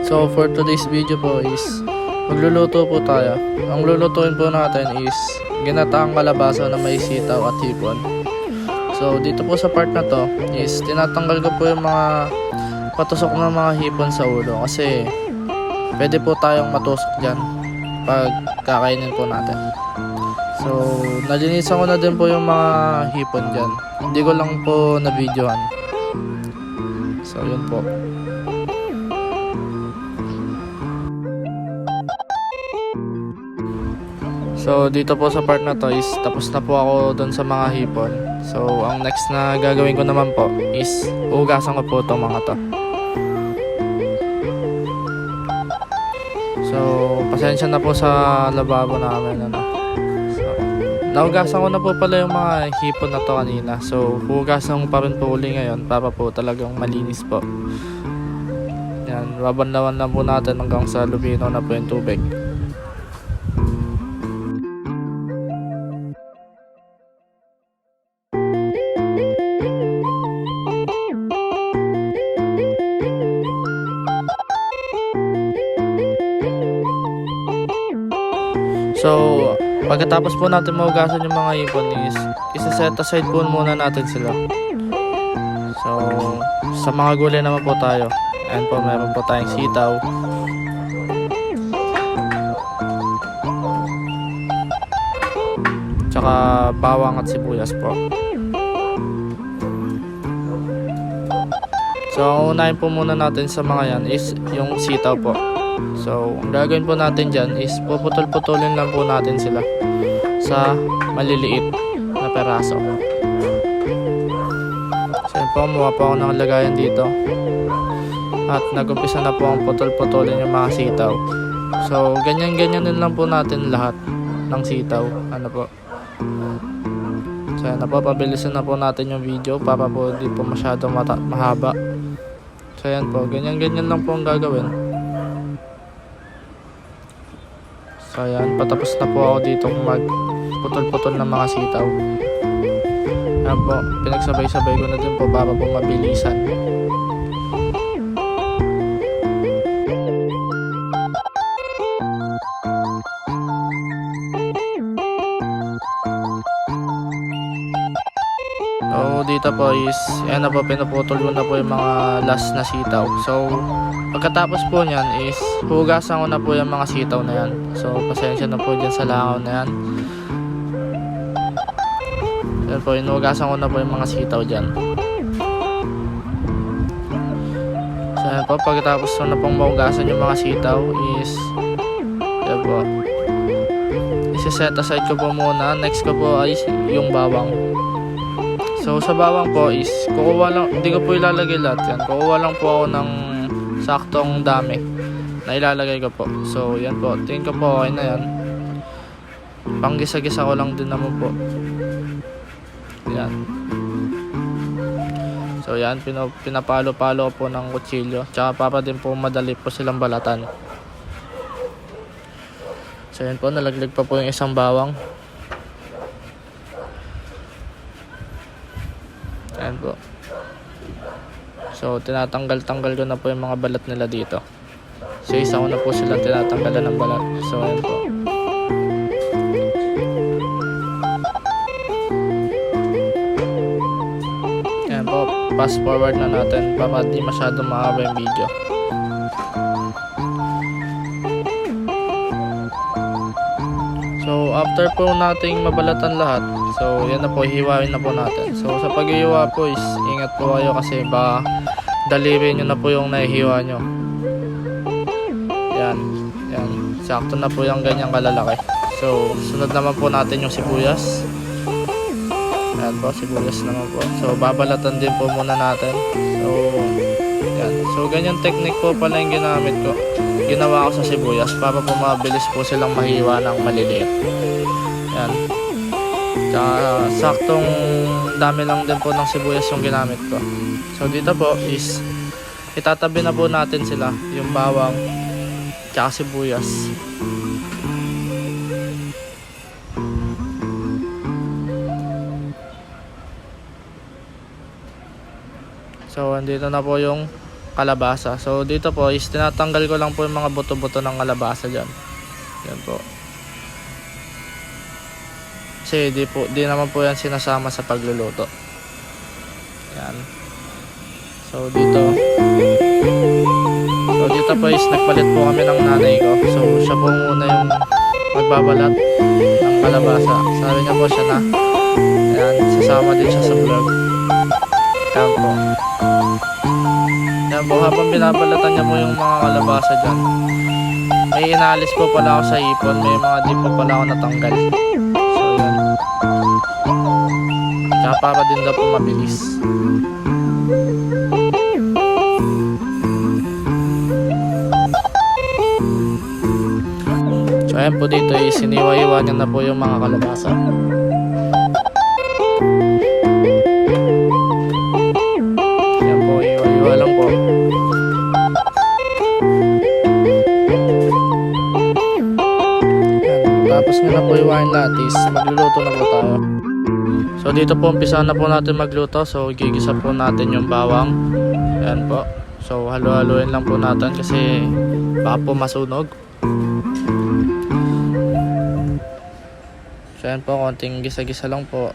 So for today's video po is magluluto po tayo. Ang lulutuin po natin is ginataang kalabasa na may sitaw at hipon. So dito po sa part na to is tinatanggal ko po yung mga patusok ng mga hipon sa ulo kasi pwede po tayong matusok dyan pag kakainin po natin. So nalinisan ko na din po yung mga hipon dyan, hindi ko lang po na videohan. So yun po. So dito po sa part na to is tapos na po ako doon sa mga hipon. So ang next na gagawin ko naman po is hugasan ko po itong mga to. So pasensya na po sa lababo namin So nahugasan ko na po pala yung mga hipon na to kanina. So hugasan ko pa rin po uli ngayon para po talagang malinis po. Yan, babanlawan lang po natin hanggang sa lumino na po yung tubig. So, pagkatapos po natin mahugasan yung mga hipon is isa-set aside po muna natin sila. So, sa mga gulay naman po tayo. Ayan po, meron po tayong sitaw. Tsaka bawang at sibuyas po. So, ang unahin po muna natin sa mga yan is yung sitaw po. So, ang gagawin po natin dyan is puputol-putulin lang po natin sila sa maliliit na peraso. So, yun po, kumuha po ako ng lagayan dito. At nag-umpisa na po ang putol-putulin yung mga sitaw. So, ganyan-ganyan din lang po natin lahat ng sitaw. Ano po. So, yan na po, pabilisan na po natin yung video para po di po masyadong mahaba. So, yan po, ganyan-ganyan lang po ang gagawin. So ayan, patapos na po ako dito magputol-putol ng mga sitaw. Ayan po, pinagsabay-sabay ko na din po para po mabilisan. So dito po is, ayan na po, pinuputol ko na po yung mga last na sitaw. So pagkatapos po nyan is hugasan ko na po yung mga sitaw na yan. So pasensya na po dyan sa langaw na yan. Ayan po, hinugasan ko na po yung mga sitaw dyan. So ayan po, pagkatapos ko na pong mahugasan yung mga sitaw is ayan po, isi-set aside ko po muna. Next ko po ay yung bawang. So sa bawang po is kukuha lang, hindi ko po ilalagay lahat yan. Kukuha lang po ako ng saktong dami na ilalagay ko po. So yan po, tingin ko po okay na yan. Panggisa-gisa ko lang din naman po. Yan. So yan, pinapalo-palo po ng kutsilyo. Tsaka para din po madali po silang balatan. So yan po, nalaglag pa po yung isang bawang. Ayan po. So tinatanggal-tanggal ko na po yung mga balat nila dito. So isa ko na po silang tinatanggalan ng balat. So ayan po. Ayan po, fast forward na natin para di masyadong mahaba yung video. So after po nating mabalatan lahat, so yan na po, hiwain na po natin. So sa paghihiwa po is ingat po kayo kasi baka daliri nyo na po yung nahihiwa nyo. Yan, yan, sakto na po yung ganyang kalalaki. So sunod naman po natin yung sibuyas. Ayan po, sibuyas naman po. So babalatan din po muna natin. So yan, so ganyan technique po pala yung ginamit ko. Ginawa ko sa sibuyas para po mabilis po silang mahiwa ng maliliit. Yan. Tsaka saktong dami lang din po ng sibuyas yung ginamit ko. So dito po is itatabi na po natin sila, yung bawang tsaka sibuyas. So andito na po yung kalabasa. So dito po is tinatanggal ko lang po yung mga buto-buto ng kalabasa dyan. Yan po. Kasi di naman po yan sinasama sa pagluluto. Yan. So dito po is nagpalit po kami ng nanay ko. So siya po muna yung magbabalat ng kalabasa. Sabi niya po siya na. Ayan, sasama din siya sa vlog. Ayan po. Ayan po, habang binabalatan niya po yung mga kalabasa dyan, may inaalis po pala ako sa ipon. May mga di po pala ako natanggal. So yan. Tsaka para din daw po mabilis. So ayan po, dito siniwa-iwa niya na po yung mga kalabasa. Ayan po, iwa-iwa lang po. Ayan, tapos nyo na po iwain lahat is magluluto na po tayo. So dito po umpisa na po natin magluto. So gigisa po natin yung bawang. Ayan po. So halo-haloin lang po natin kasi baka po masunog. So ayan po, konting gisa-gisa lang po.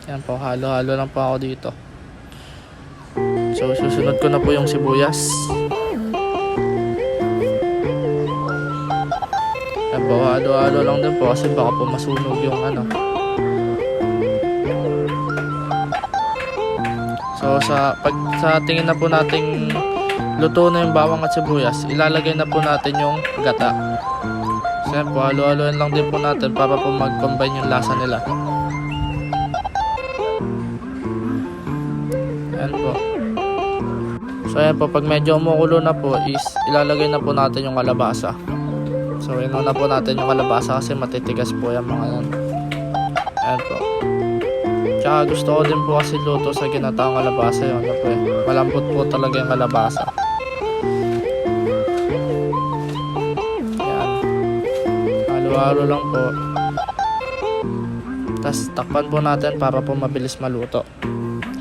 Ayan po, halo-halo lang po ako dito. So susunod ko na po yung sibuyas. Ayan po, halo-halo lang din po kasi baka po masunog yung ano. So sa tingin na po nating luto na yung bawang at sibuyas, ilalagay na po natin yung gata. So yan po, halo-haloin lang din po natin para po mag-combine yung lasa nila. Ayan po. So ayan po, pag medyo umukulo na po is ilalagay na po natin yung kalabasa. So inuna po natin yung kalabasa kasi matitigas po yung mga yan. Ayan po. Tsaka gusto ko din po kasi luto sa ginataang kalabasa yun. Ano po eh, malambot po talaga yung kalabasa. Ayan. Halo-halo lang po. Tapos takpan po natin para po mabilis maluto.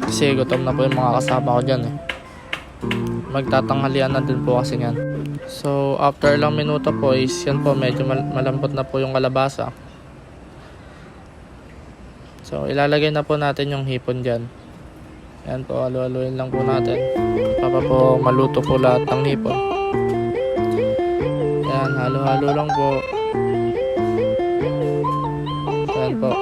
Kasi gutom na po yung mga kasama ko dyan eh. Magtatanghalian na din po kasi yan. So after lang minuto po is yan po, medyo malambot na po yung kalabasa. So ilalagay na po natin yung hipon dyan. Yan po, halo-haloin lang po natin para po maluto po lahat ng hipon. Yan, halo-halo lang po. Yan po.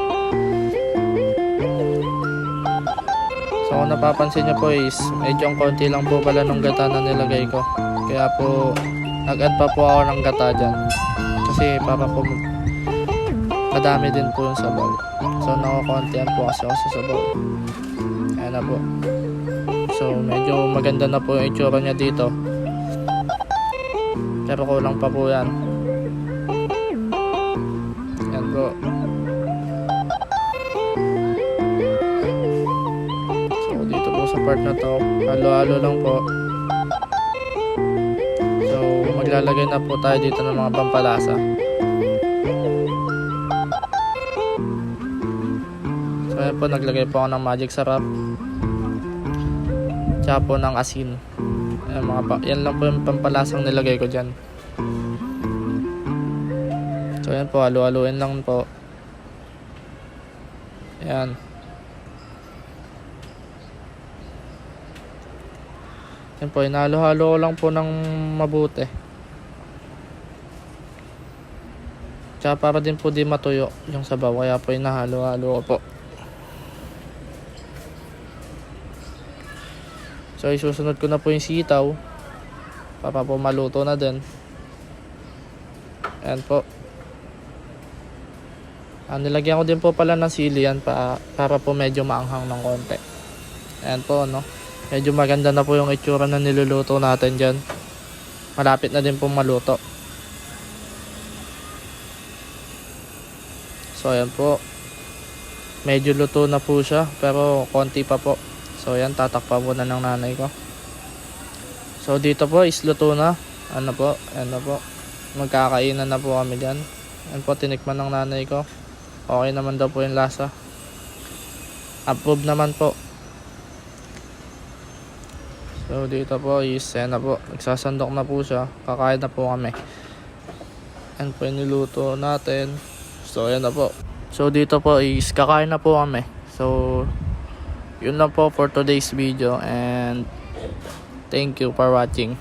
So kung napapansin nyo po is medyo ang konti lang po pala nung gata na nilagay ko. Kaya po nag-add pa po ako ng gata dyan. Kasi para po madami din po yung sabaw. So nakakontihan po kasi ako sa sabaw. Ayan na po. So medyo maganda na po yung itsura niya dito. Pero kulang pa po yan. Ayan po. So dito po sa part na to, halo-halo lang po. So maglalagay na po tayo dito ng mga pampalasa. So ayan po, naglagay po ako ng magic sarap. Tsaka po ng asin. Ayan, yan lang po yung pampalasang nilagay ko dyan. So ayan po, halo-haloin lang po. Ayan. Ayan po, inahalo-halo ko lang po ng mabuti. Tsaka para din po di matuyo yung sabaw, kaya po inahalo-halo ko po. So isusunod ko na po yung sitaw para po maluto na din. Ayan po. Nilagyan ko din po pala ng sili yan para po medyo maanghang ng konti. Ayan po, no? Medyo maganda na po yung itsura na niluluto natin dyan. Malapit na din po maluto. So ayan po. Medyo luto na po siya pero konti pa po. So yan, tatakpan muna ng nanay ko. So dito po is luto na. Ano po, ano po. Magkakainan na po kami dyan. Yan po, tinikman ng nanay ko. Okay naman daw po yung lasa. Approve naman po. So dito po is na po. Nagsasandok na po siya. Kakain na po kami. Yan po yung niluto natin. So ayan na po. So dito po is kakain na po kami. So yun lang po for today's video. And thank you for watching.